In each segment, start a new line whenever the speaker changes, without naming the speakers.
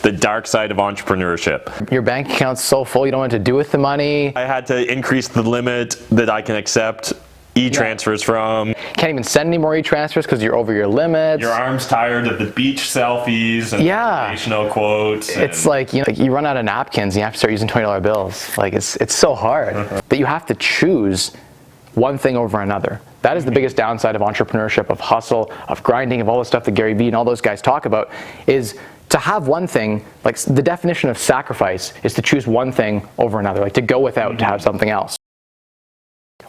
the dark side of entrepreneurship.
Your bank account's so full you don't know what to do with the money.
I had to increase the limit that I can accept e-transfers from.
Can't even send any more e-transfers because you're over your limits.
Your arm's tired of the beach selfies and motivational quotes.
It's like, you know, you run out of napkins and you have to start using $20 bills. Like it's so hard that you have to choose one thing over another. That is the biggest downside of entrepreneurship, of hustle, of grinding, of all the stuff that Gary Vee and all those guys talk about, is to have one thing. Like the definition of sacrifice is to choose one thing over another, like to go without to have something else.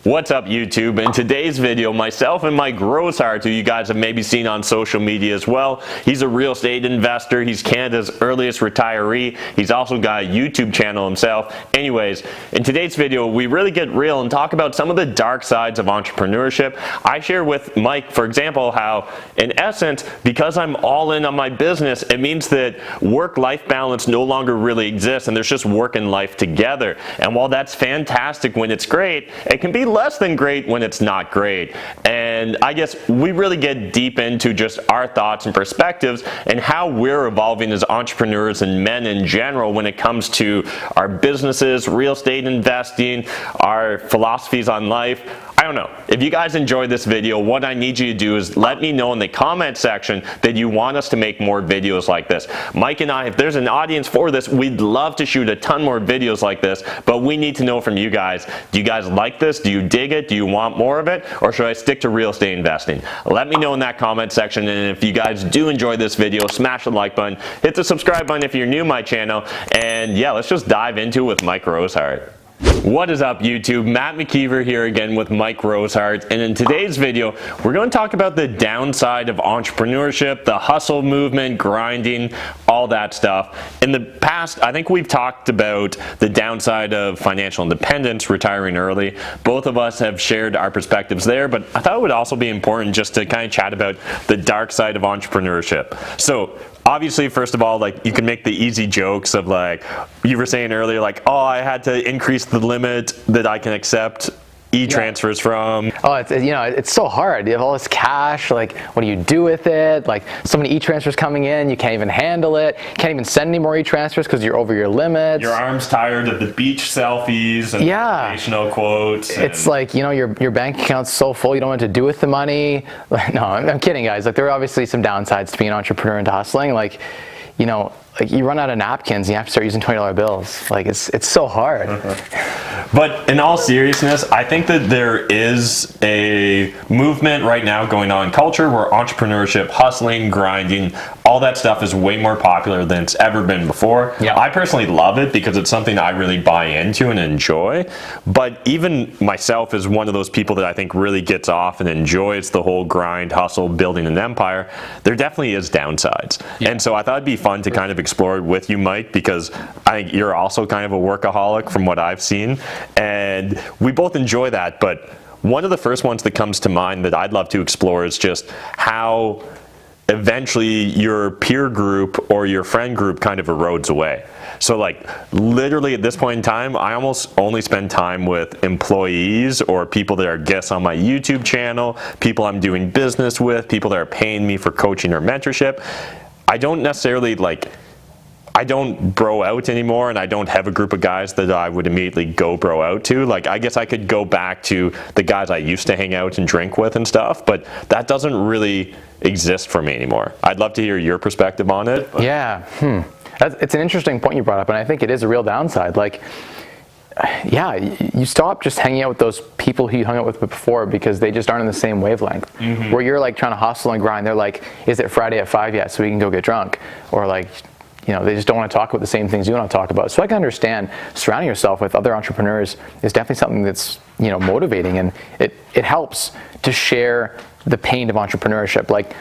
What's up, YouTube? In today's video, myself and Mike Rosehart, who you guys have maybe seen on social media as well, he's a real estate investor. He's Canada's earliest retiree. He's also got a YouTube channel himself. Anyways, in today's video, we really get real and talk about some of the dark sides of entrepreneurship. I share with Mike, for example, how in essence, because I'm all in on my business, it means that work-life balance no longer really exists and there's just work and life together. And while that's fantastic when it's great, it can be less than great when it's not great. And I guess we really get deep into just our thoughts and perspectives and how we're evolving as entrepreneurs and men in general when it comes to our businesses, real estate investing, our philosophies on life. I don't know. If you guys enjoyed this video, what I need you to do is let me know in the comment section that you want us to make more videos like this. Mike and I, if there's an audience for this, we'd love to shoot a ton more videos like this, but we need to know from you guys. Do you guys like this? Do you dig it? Do you want more of it? Or should I stick to real estate investing? Let me know in that comment section, and if you guys do enjoy this video, smash the like button, hit the subscribe button if you're new to my channel, and yeah, let's just dive into it with Mike Rosehart. What is up, YouTube? Matt McKeever here again with Mike Rosehart, and in today's video we're going to talk about the downside of entrepreneurship, the hustle movement, grinding, all that stuff. In the past, I think we've talked about the downside of financial independence, retiring early. Both of us have shared our perspectives there, but I thought it would also be important just to kind of chat about the dark side of entrepreneurship. So obviously, first of all, like, you can make the easy jokes of, like, you were saying earlier, like, oh, I had to increase the limit that I can accept e-transfers from.
Oh, it's, you know, it's so hard. You have all this cash, like, what do you do with it? Like, so many e-transfers coming in, you can't even handle it. Can't even send any more e-transfers because you're over your limits.
Your arm's tired of the beach selfies and motivational quotes.
It's like, you know, your bank account's so full you don't know what to do with the money. No, I'm kidding, guys. Like, there are obviously some downsides to being an entrepreneur and to hustling. Like, you know, like, you run out of napkins and you have to start using $20 bills. Like, it's so hard.
But in all seriousness, I think that there is a movement right now going on in culture where entrepreneurship, hustling, grinding, all that stuff is way more popular than it's ever been before. Yeah. I personally love it because it's something I really buy into and enjoy. But even myself is one of those people that I think really gets off and enjoys the whole grind, hustle, building an empire. There definitely is downsides. Yeah. And so I thought it'd be fun to kind of explore it with you, Mike, because I think you're also kind of a workaholic from what I've seen. And we both enjoy that. But one of the first ones that comes to mind that I'd love to explore is just how eventually your peer group or your friend group kind of erodes away. So, like, literally at this point in time, I almost only spend time with employees or people that are guests on my YouTube channel, people I'm doing business with, people that are paying me for coaching or mentorship. I don't necessarily, like, I don't bro out anymore, and I don't have a group of guys that I would immediately go bro out to. Like, I guess I could go back to the guys I used to hang out and drink with and stuff, but that doesn't really exist for me anymore. I'd love to hear your perspective on it.
Yeah, it's an interesting point you brought up, and I think it is a real downside. Like, yeah, you stop just hanging out with those people who you hung out with before because they just aren't in the same wavelength. Where you're like trying to hustle and grind, they're like, is it Friday at 5 yet so we can go get drunk? Or like, you know, they just don't want to talk about the same things you want to talk about. So I can understand surrounding yourself with other entrepreneurs is definitely something that's, you know, motivating, and it helps to share the pain of entrepreneurship. Like,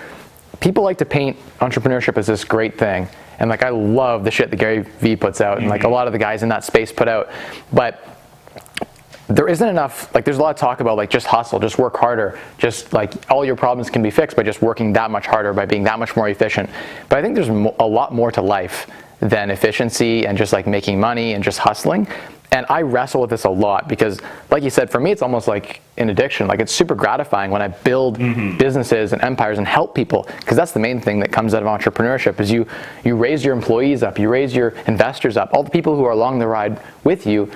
people like to paint entrepreneurship as this great thing, and like, I love the shit that Gary Vee puts out, and like a lot of the guys in that space put out, but there isn't enough. Like, there's a lot of talk about, like, just hustle, just work harder, just like all your problems can be fixed by just working that much harder, by being that much more efficient. But I think there's a lot more to life than efficiency and just like making money and just hustling. And I wrestle with this a lot because, like you said, for me, it's almost like an addiction. Like, it's super gratifying when I build businesses and empires and help people, because that's the main thing that comes out of entrepreneurship is you raise your employees up, you raise your investors up, all the people who are along the ride with you,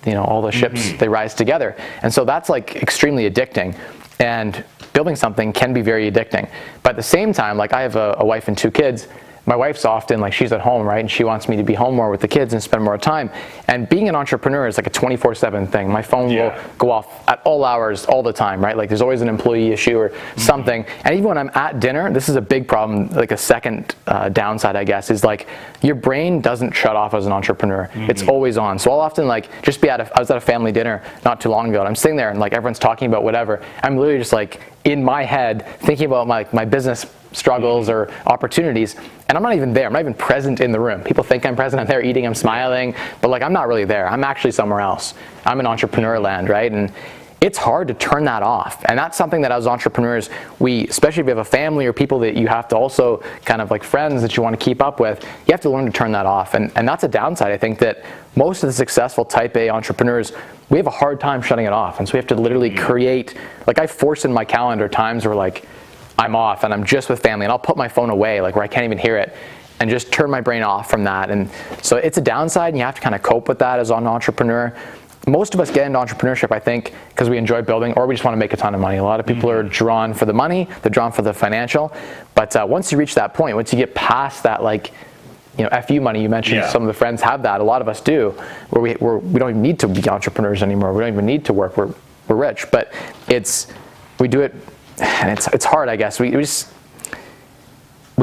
all the ships, they rise together. And so that's like extremely addicting. And building something can be very addicting. But at the same time, like, I have a wife and 2 kids. My wife's often like, she's at home, right? And she wants me to be home more with the kids and spend more time. And being an entrepreneur is like a 24/7 thing. My phone will go off at all hours, all the time, right? Like, there's always an employee issue or something. And even when I'm at dinner, this is a big problem, like a second downside, I guess, is like, your brain doesn't shut off as an entrepreneur. It's always on. So I'll often like just be I was at a family dinner not too long ago, and I'm sitting there and like everyone's talking about whatever. I'm literally just like in my head thinking about my business struggles or opportunities, and I'm not even there. I'm not even present in the room. People think I'm present. I'm there eating, I'm smiling, but like, I'm not really there. I'm actually somewhere else. I'm in entrepreneur land, right? And it's hard to turn that off. And that's something that as entrepreneurs, especially if you have a family or people that you have to also kind of like friends that you want to keep up with, you have to learn to turn that off. And that's a downside. I think that most of the successful type A entrepreneurs, we have a hard time shutting it off. And so we have to literally create, like, I force in my calendar times where like, I'm off and I'm just with family, and I'll put my phone away, like where I can't even hear it, and just turn my brain off from that. And so it's a downside, and you have to kind of cope with that as an entrepreneur. Most of us get into entrepreneurship, I think, because we enjoy building, or we just want to make a ton of money. A lot of people are drawn for the money, they're drawn for the financial. But once you reach that point, once you get past that, like, FU money, you mentioned some of the friends have that. A lot of us do, where we don't even need to be entrepreneurs anymore. We don't even need to work. We're rich. But we do it. And it's hard, I guess. We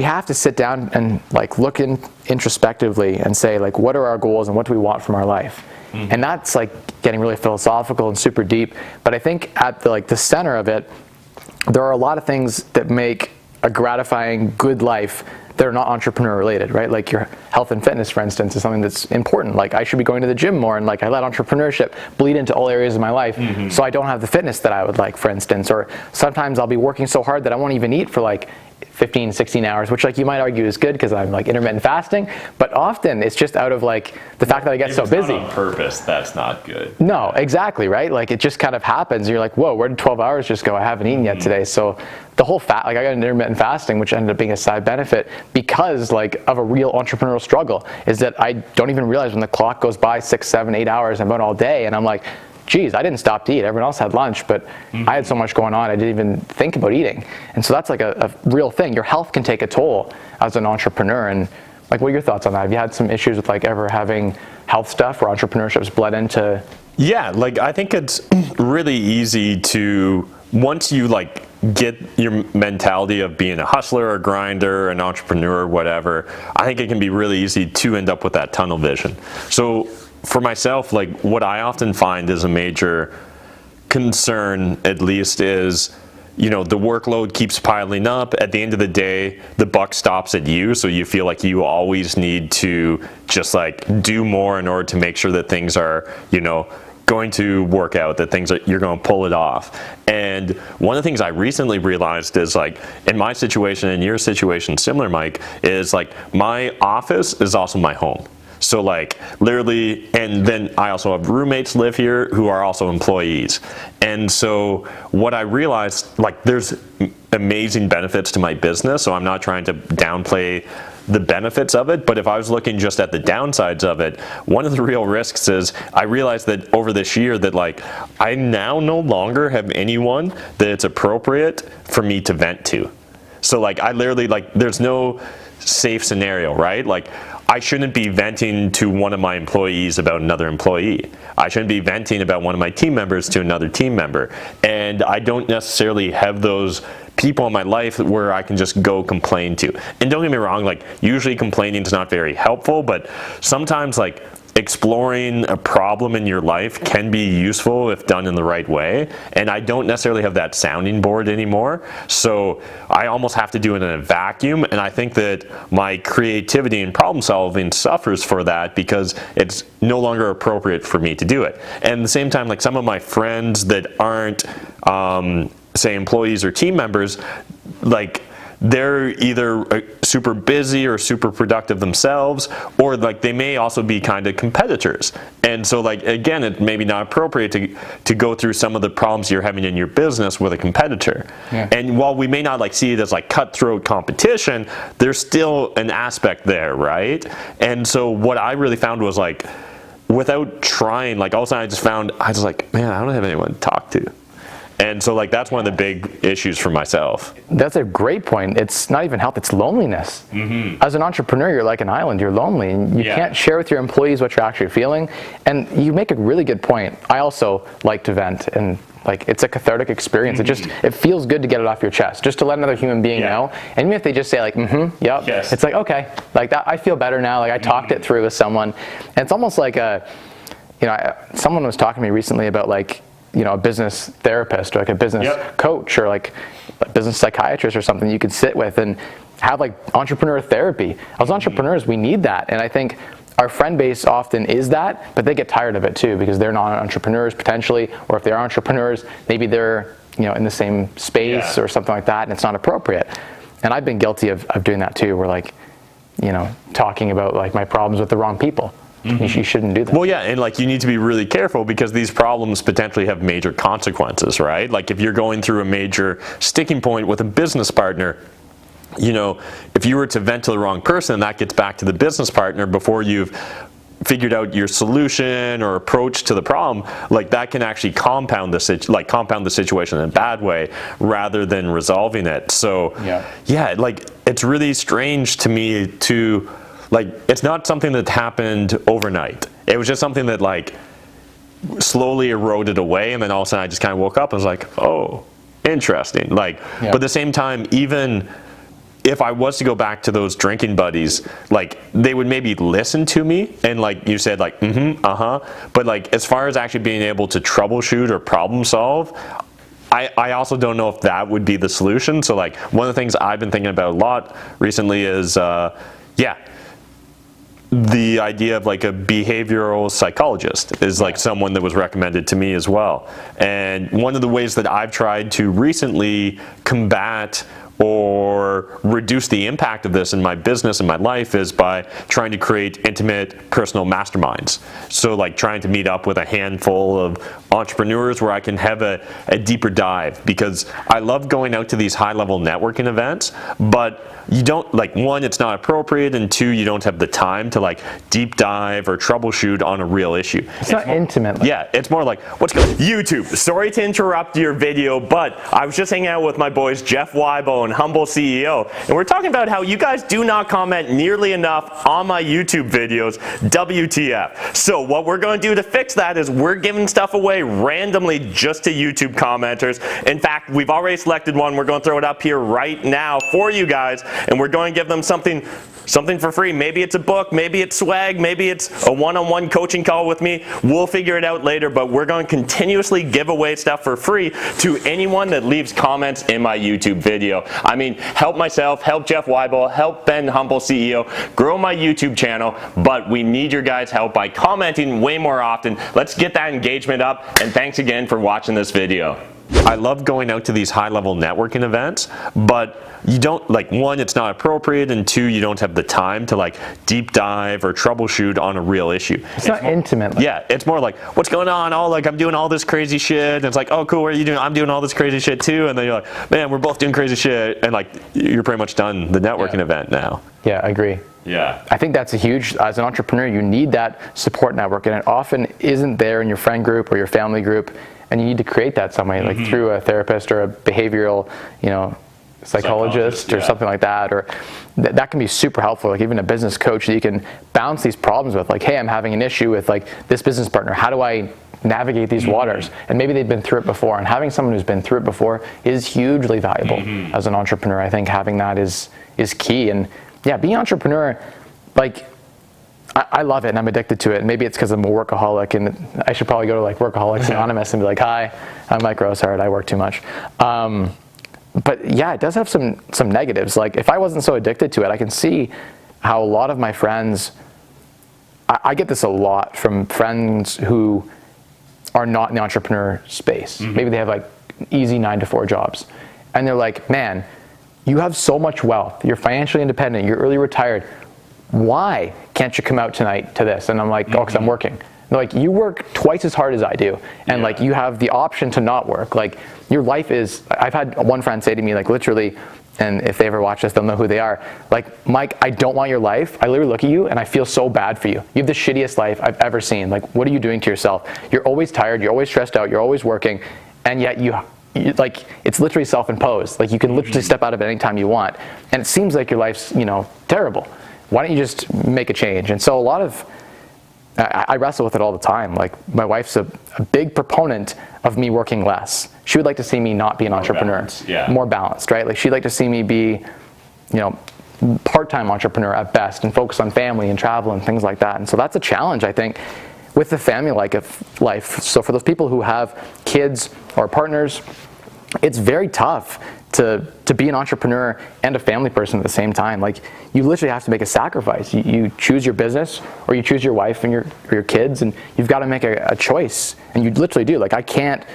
have to sit down and like look introspectively and say, like, what are our goals and what do we want from our life? And that's like getting really philosophical and super deep. But I think at the center of it, there are a lot of things that make a gratifying, good life that are not entrepreneur related, right? Like your health and fitness, for instance, is something that's important. Like, I should be going to the gym more, and like I let entrepreneurship bleed into all areas of my life, so I don't have the fitness that I would like, for instance. Or sometimes I'll be working so hard that I won't even eat for like 15, 16 hours, which like you might argue is good because I'm like intermittent fasting, but often it's just out of like the fact that I get so busy.
Not on purpose, that's not good.
No, exactly, right? Like, it just kind of happens. You're like, whoa, where did 12 hours just go? I haven't eaten yet today. So the whole I got intermittent fasting, which ended up being a side benefit because like of a real entrepreneurial struggle, is that I don't even realize when the clock goes by 6, 7, 8 hours, I'm out all day, and I'm like, geez, I didn't stop to eat. Everyone else had lunch, but I had so much going on, I didn't even think about eating. And so that's like a real thing. Your health can take a toll as an entrepreneur. And like, what are your thoughts on that? Have you had some issues with like ever having health stuff where entrepreneurship's bled into?
Yeah, like, I think it's really easy to, once you like get your mentality of being a hustler, a grinder, an entrepreneur, whatever, I think it can be really easy to end up with that tunnel vision. So for myself, like, what I often find is a major concern, at least, is, the workload keeps piling up. At the end of the day, the buck stops at you, so you feel like you always need to just like do more in order to make sure that things are, going to work out, that you're going to pull it off. And one of the things I recently realized is, like, in my situation and your situation, similar, Mike, is like my office is also my home. So like, literally, and then I also have roommates live here who are also employees. And so what I realized, like, there's amazing benefits to my business, so I'm not trying to downplay the benefits of it, but if I was looking just at the downsides of it, one of the real risks is I realized that over this year that like, I now no longer have anyone that it's appropriate for me to vent to. So like, I literally, like, there's no safe scenario, right? Like, I shouldn't be venting to one of my employees about another employee. I shouldn't be venting about one of my team members to another team member. And I don't necessarily have those people in my life where I can just go complain to. And don't get me wrong, like, usually complaining is not very helpful, but sometimes like exploring a problem in your life can be useful if done in the right way. And I don't necessarily have that sounding board anymore, so I almost have to do it in a vacuum. And I think that my creativity and problem solving suffers for that because it's no longer appropriate for me to do it. And at the same time, like, some of my friends that aren't say employees or team members, like, they're either super busy or super productive themselves, or like they may also be kind of competitors. And so like, again, it may be not appropriate to go through some of the problems you're having in your business with a competitor. Yeah. And while we may not like see it as like cutthroat competition, there's still an aspect there, right? And so what I really found was like, without trying, like all of a sudden I was like, man, I don't have anyone to talk to. And so like that's one of the big issues for myself.
That's a great point. It's not even health, it's loneliness. As an entrepreneur, you're like an island, you're lonely, and you can't share with your employees what you're actually feeling. And you make a really good point. I also like to vent, and like it's a cathartic experience. It feels good to get it off your chest, just to let another human being know. And even if they just say like, yep, it's like, okay, like that, I feel better now. Like I talked it through with someone. And it's almost like someone was talking to me recently about like, a business therapist or like a business coach or like a business psychiatrist or something you could sit with and have like entrepreneur therapy. As entrepreneurs, we need that. And I think our friend base often is that, but they get tired of it too because they're not entrepreneurs potentially, or if they are entrepreneurs, maybe they're in the same space or something like that, and it's not appropriate. And I've been guilty of doing that too, where like, talking about like my problems with the wrong people. You shouldn't do that.
Well, yeah, and like you need to be really careful because these problems potentially have major consequences, right? Like if you're going through a major sticking point with a business partner, if you were to vent to the wrong person, that gets back to the business partner before you've figured out your solution or approach to the problem. Like that can actually compound the situation in a bad way rather than resolving it. So like it's really strange to me to like, it's not something that happened overnight. It was just something that like slowly eroded away, and then all of a sudden I just kind of woke up and was like, oh, interesting. Like, but at the same time, even if I was to go back to those drinking buddies, like they would maybe listen to me and like you said, like, but like as far as actually being able to troubleshoot or problem solve, I also don't know if that would be the solution. So like one of the things I've been thinking about a lot recently is, the idea of like a behavioral psychologist is like someone that was recommended to me as well. And one of the ways that I've tried to recently combat or reduce the impact of this in my business and my life is by trying to create intimate personal masterminds. So like trying to meet up with a handful of entrepreneurs where I can have a deeper dive, because I love going out to these high-level networking events, but you don't, like, one, it's not appropriate, and two, you don't have the time to like deep dive or troubleshoot on a real issue.
It's not intimate.
Yeah, it's more like, what's going on? YouTube, sorry to interrupt your video, but I was just hanging out with my boys Jeff Weibo and Humble CEO, and we're talking about how you guys do not comment nearly enough on my YouTube videos, WTF. So what we're going to do to fix that is we're giving stuff away randomly just to YouTube commenters. In fact, we've already selected one. We're going to throw it up here right now for you guys, and we're going to give them something for free. Maybe it's a book, maybe it's swag, maybe it's a one-on-one coaching call with me. We'll figure it out later, but we're going to continuously give away stuff for free to anyone that leaves comments in my YouTube video. I mean, help myself, help Jeff Weibo, help Ben Humble CEO, grow my YouTube channel, but we need your guys' help by commenting way more often. Let's get that engagement up, and thanks again for watching this video. I love going out to these high-level networking events, but you don't, like, one, it's not appropriate, and two, you don't have the time to like deep dive or troubleshoot on a real issue.
It's not intimate.
Yeah, it's more like, what's going on? Oh, like I'm doing all this crazy shit. And it's like, oh, cool, what are you doing? I'm doing all this crazy shit too. And then you're like, man, we're both doing crazy shit. And like, you're pretty much done the networking event now.
Yeah, I agree.
Yeah.
I think that's a huge, as an entrepreneur, you need that support network, and it often isn't there in your friend group or your family group, and you need to create that some way, like through a therapist or a behavioral, psychologist or something like that, or that can be super helpful. Like even a business coach that you can bounce these problems with, like, hey, I'm having an issue with like this business partner. How do I navigate these waters? And maybe they've been through it before, and having someone who's been through it before is hugely valuable as an entrepreneur. I think having that is key. And yeah, being an entrepreneur, like, I love it and I'm addicted to it. And maybe it's because I'm a workaholic, and I should probably go to like Workaholics Anonymous and be like, hi, I'm Mike Rosehart, I work too much. But yeah, it does have some negatives. Like if I wasn't so addicted to it, I can see how a lot of my friends, I get this a lot from friends who are not in the entrepreneur space. Maybe they have like easy 9 to 4 jobs. And they're like, man, you have so much wealth, you're financially independent, you're early retired, why can't you come out tonight to this? And I'm like, oh, because I'm working. They're like, you work twice as hard as I do, and like you have the option to not work. Like your life is, I've had one friend say to me, like literally, and if they ever watch this, they'll know who they are. Like, Mike, I don't want your life. I literally look at you and I feel so bad for you. You have the shittiest life I've ever seen. Like, what are you doing to yourself? You're always tired, you're always stressed out, you're always working, and yet you like, it's literally self-imposed. Like you can literally step out of it anytime you want. And it seems like your life's, terrible. Why don't you just make a change? And so I wrestle with it all the time. Like my wife's a big proponent of me working less. She would like to see me not be an entrepreneur, more balanced, right? Like she'd like to see me be, part-time entrepreneur at best and focus on family and travel and things like that. And so that's a challenge, I think, with the family life. So for those people who have kids or partners, it's very tough to be an entrepreneur and a family person at the same time. Like you literally have to make a sacrifice. You choose your business or you choose your wife and your kids, and you've got to make a choice. And you literally do. Like I can't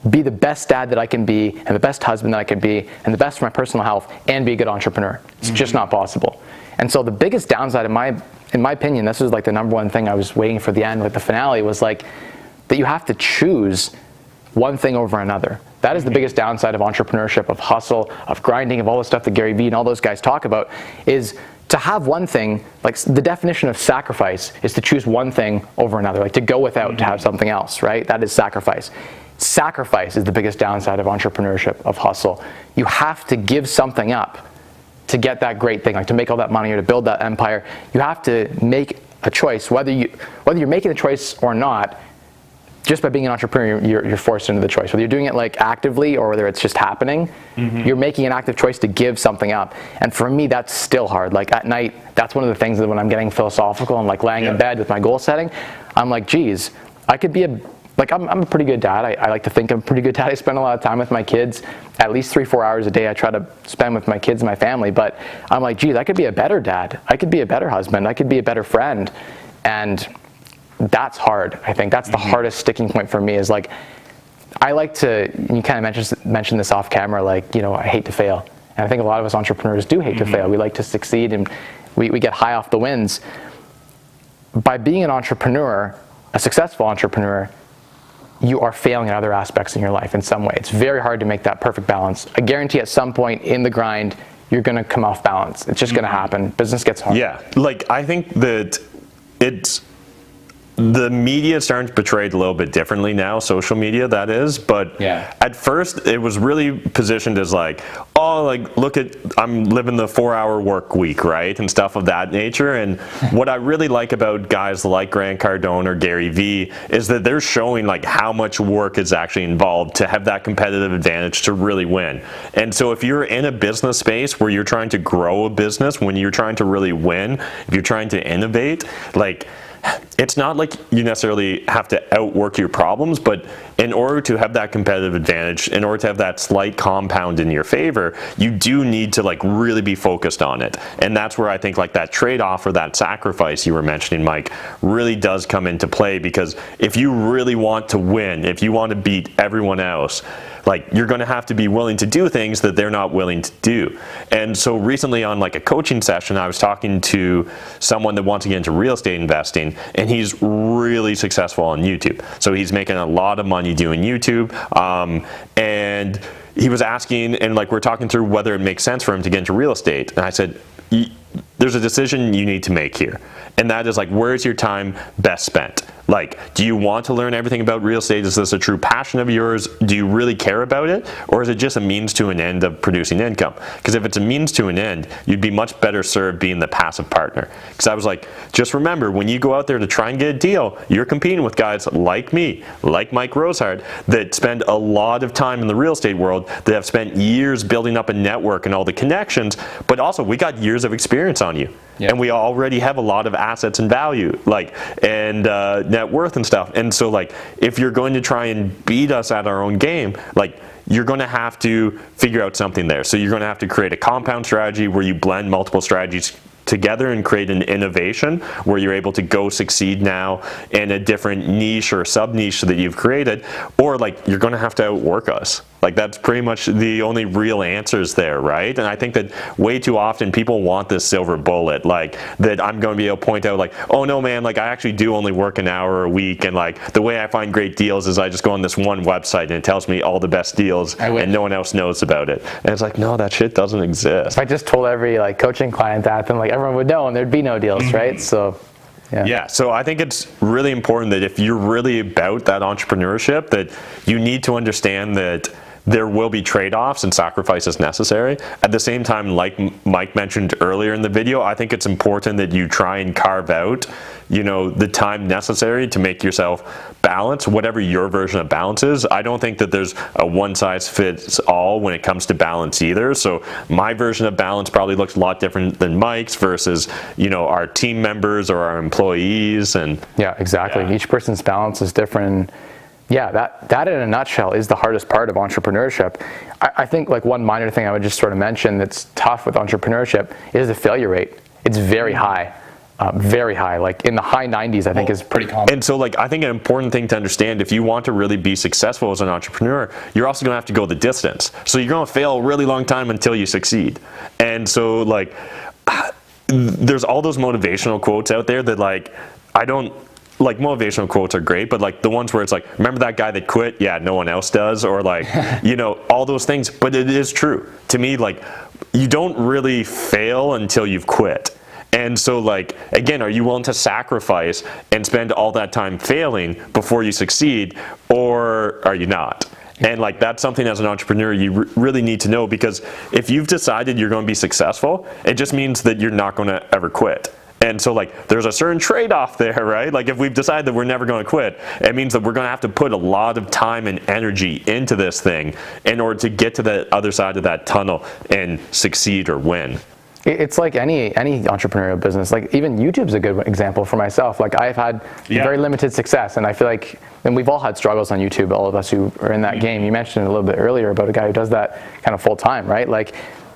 be the best dad that I can be and the best husband that I can be and the best for my personal health and be a good entrepreneur. It's just not possible. And so the biggest downside in my opinion, this was like the number one thing I was waiting for the end with the finale, was like that you have to choose one thing over another. That is the biggest downside of entrepreneurship, of hustle, of grinding, of all the stuff that Gary Vee and all those guys talk about, is to have one thing. Like the definition of sacrifice is to choose one thing over another, like to go without to have something else, right? That is sacrifice. Sacrifice is the biggest downside of entrepreneurship, of hustle. You have to give something up to get that great thing, like to make all that money or to build that empire. You have to make a choice, whether you're making the choice or not. Just by being an entrepreneur, you're forced into the choice. Whether you're doing it like actively or whether it's just happening, you're making an active choice to give something up. And for me, that's still hard. Like at night, that's one of the things that when I'm getting philosophical and like laying in bed with my goal setting, I'm like, geez, I could be I'm a pretty good dad. I like to think I'm a pretty good dad. I spend a lot of time with my kids, at least 3-4 hours a day I try to spend with my kids and my family. But I'm like, geez, I could be a better dad. I could be a better husband. I could be a better friend. And that's hard. I think that's the hardest sticking point for me, is like, I like to, you kind of mentioned this off camera, like, I hate to fail. And I think a lot of us entrepreneurs do hate to fail. We like to succeed and we get high off the wins. By being an entrepreneur, a successful entrepreneur, you are failing in other aspects in your life in some way. It's very hard to make that perfect balance. I guarantee at some point in the grind, you're going to come off balance. It's just going to happen. Business gets hard.
Yeah. Like, I think that the media is starting to portray it a little bit differently now, social media that is, but at first it was really positioned as like, oh, like look at, I'm living the 4-hour work week, right, and stuff of that nature. And what I really like about guys like Grant Cardone or Gary Vee is that they're showing like how much work is actually involved to have that competitive advantage to really win. And so if you're in a business space where you're trying to grow a business, when you're trying to really win, if you're trying to innovate, like, it's not like you necessarily have to outwork your problems, but in order to have that competitive advantage, in order to have that slight compound in your favor, you do need to like really be focused on it. And that's where I think like that trade-off or that sacrifice you were mentioning, Mike, really does come into play, because if you really want to win, if you want to beat everyone else, like you're going to have to be willing to do things that they're not willing to do. And so recently on like a coaching session, I was talking to someone that wants to get into real estate investing, and he's really successful on YouTube. So he's making a lot of money doing YouTube. And he was asking, and like we're talking through whether it makes sense for him to get into real estate. And I said, there's a decision you need to make here. And that is like, where's your time best spent? Like, do you want to learn everything about real estate? Is this a true passion of yours? Do you really care about it? Or is it just a means to an end of producing income? Because if it's a means to an end, you'd be much better served being the passive partner. Because I was like, just remember, when you go out there to try and get a deal, you're competing with guys like me, like Mike Rosehart, that spend a lot of time in the real estate world, that have spent years building up a network and all the connections, but also we got years of experience on you. And we already have a lot of assets and value, like, and net worth and stuff. And so like, if you're going to try and beat us at our own game, like, you're going to have to figure out something there. So you're going to have to create a compound strategy where you blend multiple strategies together and create an innovation where you're able to go succeed now in a different niche or sub niche that you've created, or like you're going to have to outwork us. Like that's pretty much the only real answers there, right? And I think that way too often people want this silver bullet, like that I'm going to be able to point out like, oh no man, like I actually do only work an hour a week, and like the way I find great deals is I just go on this one website and it tells me all the best deals and no one else knows about it. And it's like, no, that shit doesn't exist.
If I just told every like coaching client that, then like everyone would know and there'd be no deals, right? So yeah,
so I think it's really important that if you're really about that entrepreneurship, that you need to understand that there will be trade-offs and sacrifices necessary. At the same time, like Mike mentioned earlier in the video, I think it's important that you try and carve out, you know, the time necessary to make yourself balance, whatever your version of balance is. I don't think that there's a one-size-fits-all when it comes to balance either. So my version of balance probably looks a lot different than Mike's versus, you know, our team members or our employees. And
yeah, exactly. Each person's balance is different. Yeah, that in a nutshell is the hardest part of entrepreneurship. I think like one minor thing I would just sort of mention that's tough with entrepreneurship is the failure rate. It's very high, like in the high 90s, I think is pretty common.
And so like, I think an important thing to understand, if you want to really be successful as an entrepreneur, you're also gonna have to go the distance. So you're gonna fail a really long time until you succeed. And so like, there's all those motivational quotes out there that like, like motivational quotes are great, but like the ones where it's like, remember that guy that quit? Yeah, no one else does. Or like, you know, all those things. But it is true. To me, like, you don't really fail until you've quit. And so like, again, are you willing to sacrifice and spend all that time failing before you succeed, or are you not? And like, that's something as an entrepreneur you really need to know, because if you've decided you're going to be successful, it just means that you're not going to ever quit. And so like, there's a certain trade-off there, right? Like if we've decided that we're never going to quit, it means that we're going to have to put a lot of time and energy into this thing in order to get to the other side of that tunnel and succeed or win.
It's like any entrepreneurial business. Like even YouTube's a good example for myself. Like I've had very limited success, and I feel like, and we've all had struggles on YouTube, all of us who are in that game. You mentioned a little bit earlier about a guy who does that kind of full time, right? Like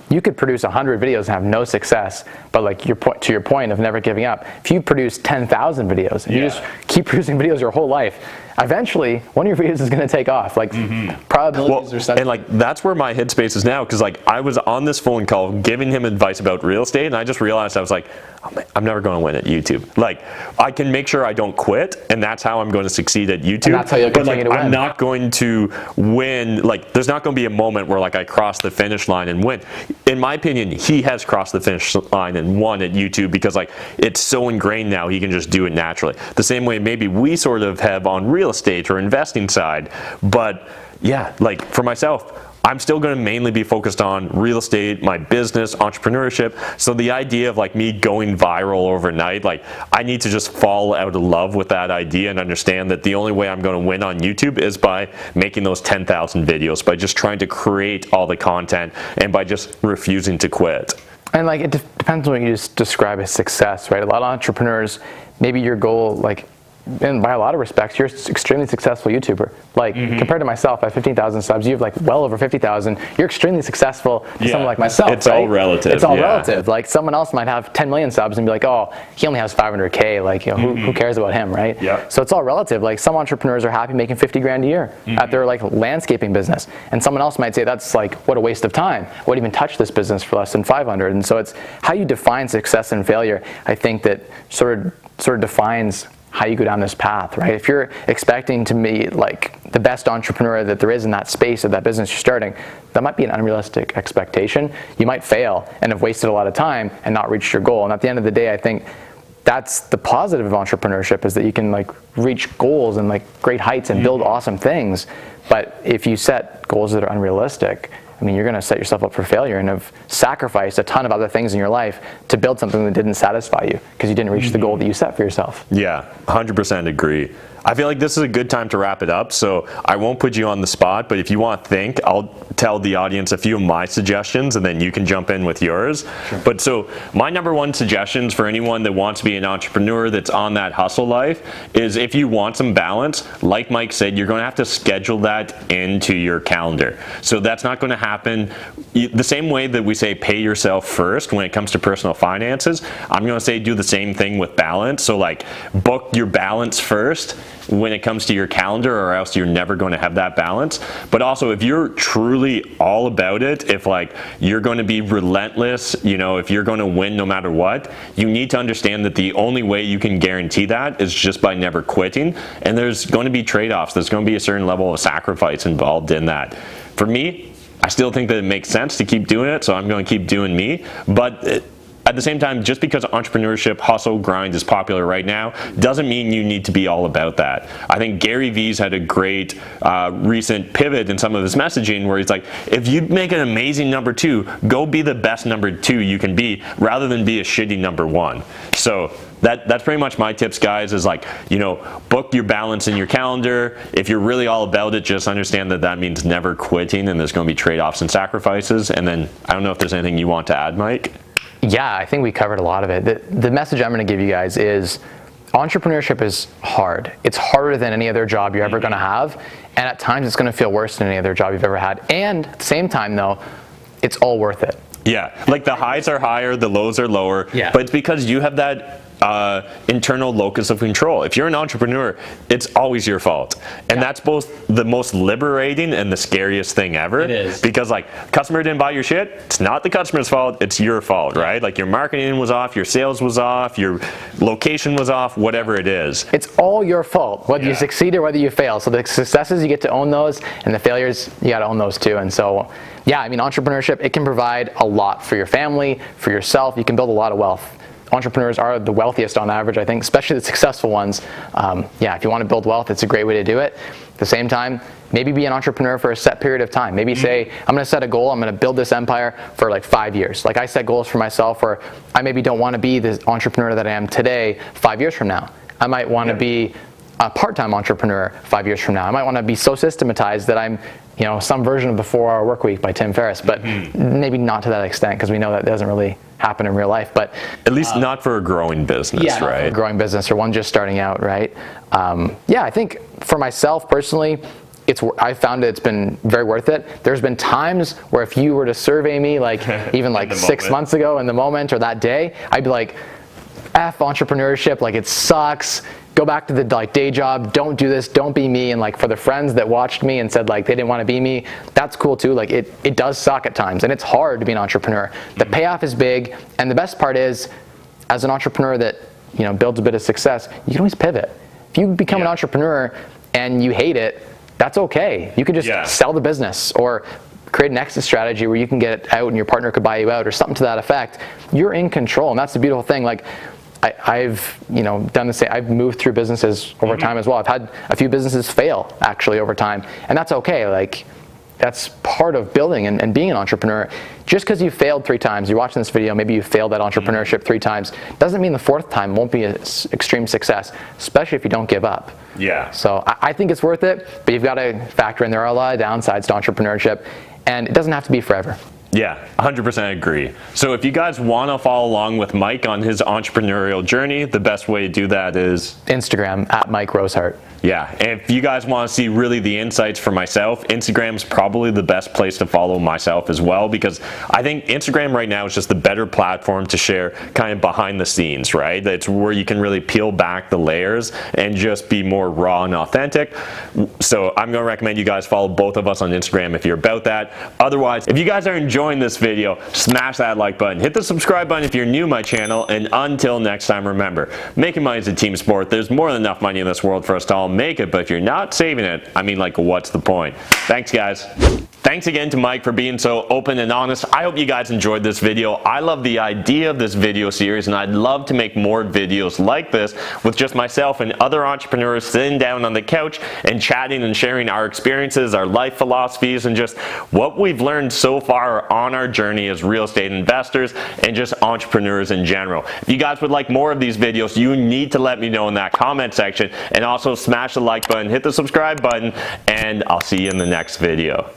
you could produce 100 videos and have no success, but like to your point of never giving up, if you produce 10,000 videos and you just keep producing videos your whole life, eventually one of your videos is going to take off. Like probabilities are such.
And like that's where my headspace is now, because like I was on this phone call giving him advice about real estate, and I just realized I was like, oh, man, I'm never going to win at YouTube. Like I can make sure I don't quit, and that's how I'm going to succeed at YouTube.
And that's how you'll continue to win.
I'm not going to win. Like there's not going to be a moment where like I cross the finish line and win. In my opinion, he has crossed the finish line and won at YouTube because like it's so ingrained now, he can just do it naturally. The same way maybe we sort of have on real estate or investing side. But yeah, like for myself, I'm still going to mainly be focused on real estate, my business, entrepreneurship. So the idea of like me going viral overnight, like I need to just fall out of love with that idea and understand that the only way I'm going to win on YouTube is by making those 10,000 videos, by just trying to create all the content and by just refusing to quit.
And like it depends on what you just describe as success, right? A lot of entrepreneurs, maybe your goal, like, and by a lot of respects, you're an extremely successful YouTuber. Like compared to myself, I have 15,000 subs. You have like well over 50,000. You're extremely successful to someone like myself.
It's all relative.
It's all relative. Like someone else might have 10 million subs and be like, oh, he only has 500K. Like, you know, who cares about him, right?
Yeah.
So it's all relative. Like some entrepreneurs are happy making 50 grand a year at their like landscaping business, and someone else might say that's like what a waste of time. I wouldn't even touch this business for less than 500. And so it's how you define success and failure. I think that sort of defines how you go down this path, right? If you're expecting to be like the best entrepreneur that there is in that space of that business you're starting, that might be an unrealistic expectation. You might fail and have wasted a lot of time and not reached your goal. And at the end of the day, I think that's the positive of entrepreneurship, is that you can like reach goals and like great heights and build awesome things. But if you set goals that are unrealistic, I mean, you're going to set yourself up for failure and have sacrificed a ton of other things in your life to build something that didn't satisfy you because you didn't reach the goal that you set for yourself.
Yeah, 100% agree. I feel like this is a good time to wrap it up, so I won't put you on the spot, but if you want to think, I'll tell the audience a few of my suggestions and then you can jump in with yours. Sure. But so my number one suggestions for anyone that wants to be an entrepreneur that's on that hustle life is, if you want some balance, like Mike said, you're going to have to schedule that into your calendar. So that's not going to happen the same way that we say pay yourself first when it comes to personal finances. I'm going to say do the same thing with balance. So like book your balance first when it comes to your calendar, or else you're never going to have that balance. But also, if you're truly all about it, if like you're going to be relentless, you know, if you're going to win no matter what, you need to understand that the only way you can guarantee that is just by never quitting. And there's going to be trade-offs. There's going to be a certain level of sacrifice involved in that. For me, I still think that it makes sense to keep doing it, so I'm going to keep doing me. But at the same time, just because entrepreneurship, hustle, grind is popular right now, doesn't mean you need to be all about that. I think Gary Vee's had a great recent pivot in some of his messaging where he's like, if you make an amazing number 2, go be the best number 2 you can be, rather than be a shitty number 1. So that's pretty much my tips, guys, is like, you know, book your balance in your calendar. If you're really all about it, just understand that that means never quitting, and there's going to be trade-offs and sacrifices. And then I don't know if there's anything you want to add, Mike.
Yeah, I think we covered a lot of it. The message I'm going to give you guys is entrepreneurship is hard. It's harder than any other job you're ever going to have, and at times it's going to feel worse than any other job you've ever had. And at the same time, though, it's all worth it.
Yeah, like the highs are higher, the lows are lower,
yeah.
But it's because you have that internal locus of control. If you're an entrepreneur, it's always your fault. And that's both the most liberating and the scariest thing ever.
It is.
Because like, customer didn't buy your shit, it's not the customer's fault, it's your fault, right? Like your marketing was off, your sales was off, your location was off, whatever it is.
It's all your fault, whether you succeed or whether you fail. So the successes, you get to own those, and the failures, you got to own those too. And so, yeah, I mean, entrepreneurship, it can provide a lot for your family, for yourself. You can build a lot of wealth. Entrepreneurs are the wealthiest on average, I think, especially the successful ones. Yeah, if you want to build wealth, it's a great way to do it. At the same time, maybe be an entrepreneur for a set period of time. Maybe say, I'm going to set a goal, I'm going to build this empire for like 5 years. Like I set goals for myself where I maybe don't want to be the entrepreneur that I am today 5 years from now. I might want to be a part-time entrepreneur 5 years from now. I might want to be so systematized that I'm, you know, some version of the 4-Hour Work Week by Tim Ferriss, but maybe not to that extent, because we know that doesn't really happen in real life. But
at least not for a growing business, right?
For a growing business or one just starting out, right? Yeah, I think for myself personally, I found it's been very worth it. There's been times where if you were to survey me, like even like 6 months ago in the moment or that day, I'd be like, F entrepreneurship, like it sucks. Go back to the like day job, don't do this, don't be me. And like for the friends that watched me and said like they didn't want to be me, that's cool too. Like it does suck at times, and it's hard to be an entrepreneur. The payoff is big, and the best part is, as an entrepreneur that, you know, builds a bit of success, you can always pivot. If you become an entrepreneur and you hate it, that's okay. You can just sell the business or create an exit strategy where you can get it out and your partner could buy you out or something to that effect. You're in control, and that's the beautiful thing. Like I've, you know, done the same. I've moved through businesses over time as well. I've had a few businesses fail actually over time, and that's okay. Like that's part of building and being an entrepreneur. Just because you failed 3 times, you're watching this video, maybe you failed at entrepreneurship 3 times, doesn't mean the 4th time won't be an extreme success, especially if you don't give up.
Yeah.
So I think it's worth it, but you've got to factor in there are a lot of downsides to entrepreneurship, and it doesn't have to be forever.
Yeah, 100% agree. So if you guys want to follow along with Mike on his entrepreneurial journey, the best way to do that is
Instagram at Mike Rosehart.
Yeah, and if you guys want to see really the insights for myself, Instagram's probably the best place to follow myself as well, because I think Instagram right now is just the better platform to share kind of behind the scenes, right? It's where you can really peel back the layers and just be more raw and authentic. So I'm going to recommend you guys follow both of us on Instagram if you're about that. Otherwise, if you guys are enjoying this video, smash that like button, hit the subscribe button if you're new to my channel, and until next time, remember, making money is a team sport. There's more than enough money in this world for us to all make it, but if you're not saving it, I mean, like, what's the point? Thanks, guys. Thanks again to Mike for being so open and honest. I hope you guys enjoyed this video. I love the idea of this video series, and I'd love to make more videos like this with just myself and other entrepreneurs sitting down on the couch and chatting and sharing our experiences, our life philosophies, and just what we've learned so far on our journey as real estate investors and just entrepreneurs in general. If you guys would like more of these videos, you need to let me know in that comment section, and also smash the like button, hit the subscribe button, and I'll see you in the next video.